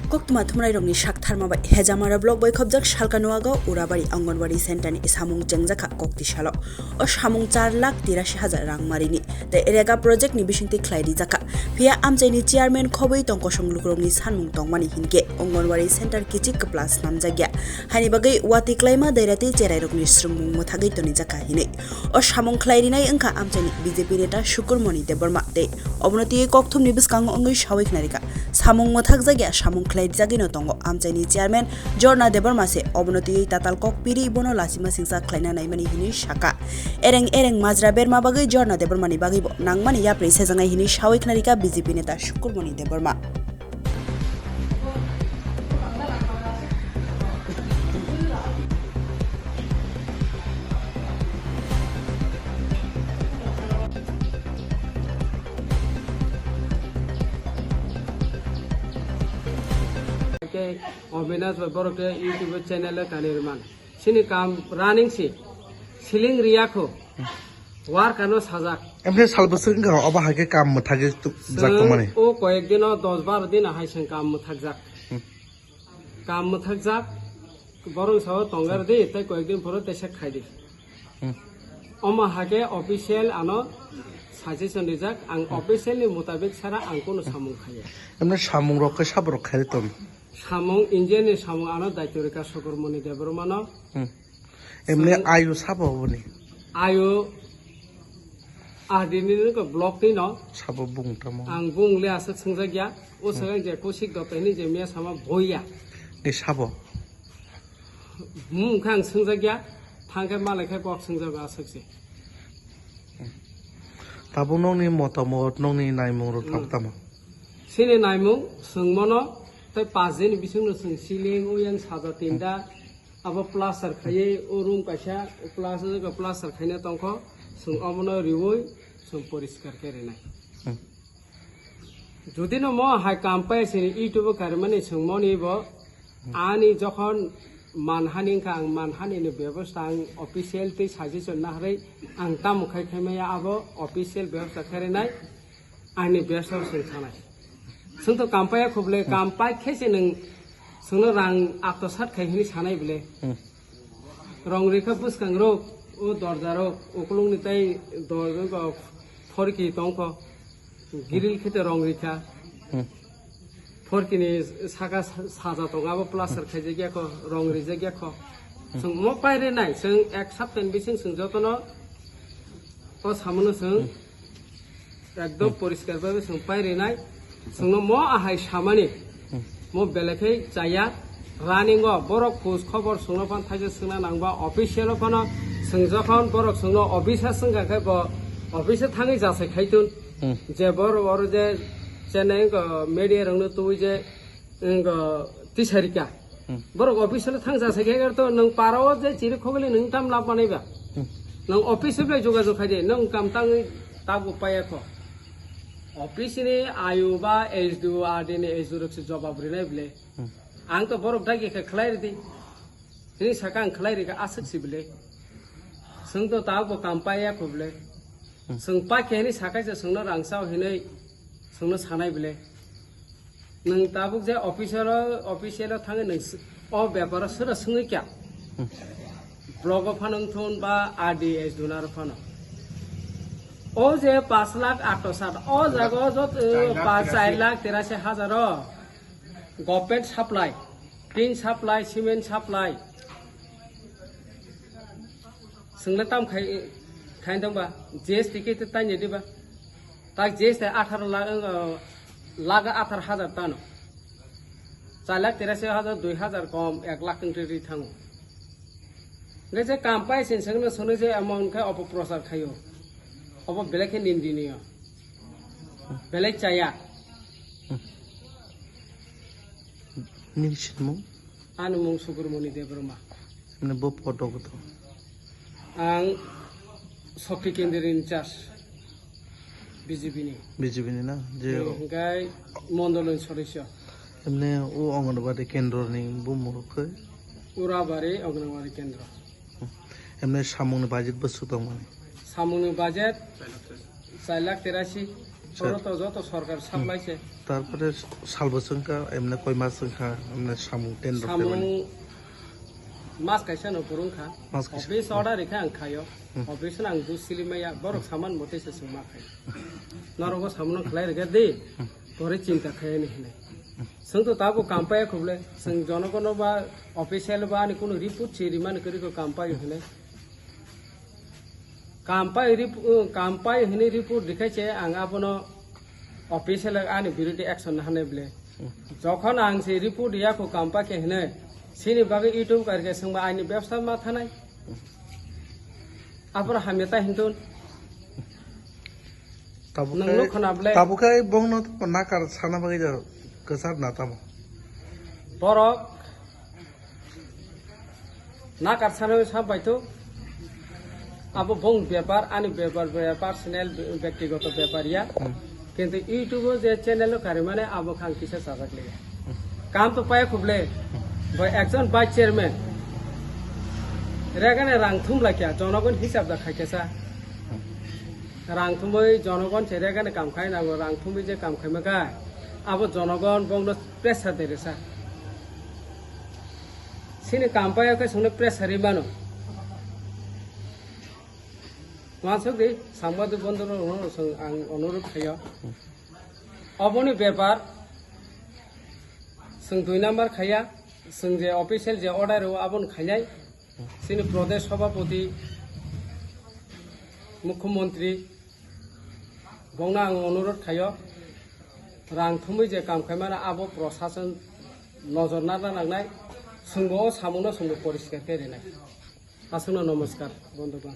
Koktuma thumrai rongni shaktharma bai hejamara blok bai khobjak shalka nuago urabari angonwari center ni samung jengjaka kokti shalo o samung 4,83,000 rang marini the erega project ni bisingti khlaidi jaka pia amchaini chairman khoboi tongko songluk sanmung tongmani hinke angonwari center kichik plus namjagya hani bagai wati klaima dairati cherai rokni srumung mothagai toni jaka hine o samung khlaidi nai angka amchaini BJP neta Shukurmoni Deborma te obnoti kokthumni biskang ongai shawik narika samung mothak jagya samung Jagino tongo amchaini chairman Jorna Deborma se obnoti tatal kokpiri bono lasima singsa khlaina naimani hini shaka ereng majra berma bagai Jorna Deborma ni bagai bo nangmani ya prese jangai hini shawik narika BJP neta Shukurmoni Deborma Obenas baru ke YouTube channel kanirman. Sini kam running si, siling riako, war kano sajak. Emne salbasir ka aba hage kam muthage jak to mane. O koyek din o 10-12 din hai sang kam muthak jak. Kam muthak jak, baru saw tongar de tai koyek din puro tesek khai di. Oma hage official ano suggestion dijak ang official ni mutabik sara ang kono samung khaya. Emne samung rok sab rok khai ton. Samung Indian samung ano daitorika Shukurmoni Deborma no. Emne ayu sabo boni. Ayu adini ko block ti no. Sabo bung tamo. Ang bung le asa sengjakya o sagang je kosik do teni je mia sama boya. Ni sabo. Khang sengjakya thangke malai khai bok sengjaga asakse. Tabo nong ni motamot nong ni naimung ro thap tamo. Sini naimung sengmono tai pajin bisungno seng siling uyan saja tinda abo plaster khaye o room kaisa o plaster khaina tongkho seng omono riwoi seng poriskar kere nai যদি ন ম high কাম্পাই সিনি YouTube কারমানে song মনি ব আনি যখন মানহানি কাং মানহানি নি ব্যবস্থা আং অফিসিয়াল তে সাজেশন না হরে আং তাম খাই খাইমায়া আবো অফিসিয়াল ব্যবস্থা করে নাই আনি ব্যবস্থা সং থানাই Sungto kampaya kuble kampai kese neng sungno rang akto sat kai hini sanai bile. Rong reka bus kang rok o dorjaro o kulung ni tai dorjo ko forki tongko giril khete rong reka. Forki ni saka saja tonga bo plaster khaje gya ko rong rije gya ko. Sung mo paire nai sung ek sapten bising sung jotono o samono sung ekdom poriskar bhabe sung paire nai Sungno mo ahai samani mo belekei chaya running o borok khos khobor sungno pan thaje sungna nangba official kono sungjokhon borok sungno officer sungga khai bo officer thangi jasai khaitun je bor je chennai ko media rangno tui je go tisarika borok official thang jasai khai to nang paro je chiri khogli nang tam la panai ba nang officer bai jogajog khai de nang kam tang tabu paya ko Office ni ayu ba H2 adini H2 rokse jawab rinai bile. Ang to borok dagi ke khlai ri. Ini sakang khlai ri ka asak si bile. Sung to taw bo kampaya ko bile. Sung pa ke ni sakai se sungno rangsao hinai sungno sanai bile. Nang tabuk je official thange nang o byapar sura sungi kya. Blog phanang thon ba adi H2 nar phano. O je 5,68,000 o jago jot 4,83,000 government supply tin supply cement supply sungna tam khai dong ba GST ke tai ne diba tak GST 18,18,000 tano 4,83,000 2,000 kom 1,00,000 ri thango nge je kampai sin sungna sunu je amount khai oproprosar khayo Apa belek ni India, belek caya. Ni simo. Anu mung Shukurmoni Deborma. Ne bo photo ko to. Ang Shakti Kendra in charge. BJP ni. BJP ni na. Je. Gai Mondolon Sorisha. Emne o Anganwadi kendro ni bo murukhe. Urabari Anganwadi Kendra. Emne samung ni budget basu to mane. Samung budget 4,83,000 ওরা তো যত সরকার সাপ্লাইছে তারপরে সালবসংখ্যা এমনি কয় মাস সংখ্যা এমনি সামু tender সামুং mass কাইসা no purung kha Mas kaisa. office order rekha ang khayo office na ang du silimaya borok saman mote se suma khai norogo samno khlai rega de pore chinta khai ni hne sung to tabo kampaya khuble sung jonogono ba official ba ni kono report chiri man kari ko kampaya hne kampaya hne report dekhai che ang abono official ani birodi action na hne ble যখন আং সে report ইয়াকো কাম্পা কে হনে সিনি বাগে YouTube করকে সংবা আইনি ব্যবস্থা মাথা নাই আপর হামেতা হিন্দুন nanglo khonable tabukai bongno nakar sana bagai jar kesar na tamo borok nakar sana sabai to abo bong ব্যাপার ani পার্সোনাল ব্যক্তিগত ব্যাপারিয়া কিন্তু ইউটিউবে যে চ্যানেল করে মানে আবো খান কিসে সাজাক লাগে কাম তো পায় খুবলে ভাই একজন ভাইস চেয়ারম্যান রেগানে রাংথুম লাকিয়া জনগণ হিসাব দেখাইতেছা রাংথুমই জনগণ ছেড়েগানে কাম খাই নাগো রাংথুমই যে কাম খাইমা গায় আবো জনগণ বংনো প্রেসার দেরেছা সিনি কাম পায়াকে সঙ্গে প্রেসারই মানো মাসুকি সাংবাদিক বন্ধুর অনুরোধ খাইয়া অবনি ব্যাপার जों 2 नाम्बार खाया जों जे अफिसियेल जे अर्डार आबन खाइनाय जोंनि प्रदेश सभापति मुख्यमंत्री बंना आं अनुरोध खायो रांथुमै जे काम खायमाना आबो प्रशासन नजर नांनाय जोंबो सामुनो जोंबो परिष्कार करिनाय आसुनो नमस्कार बंधुगण।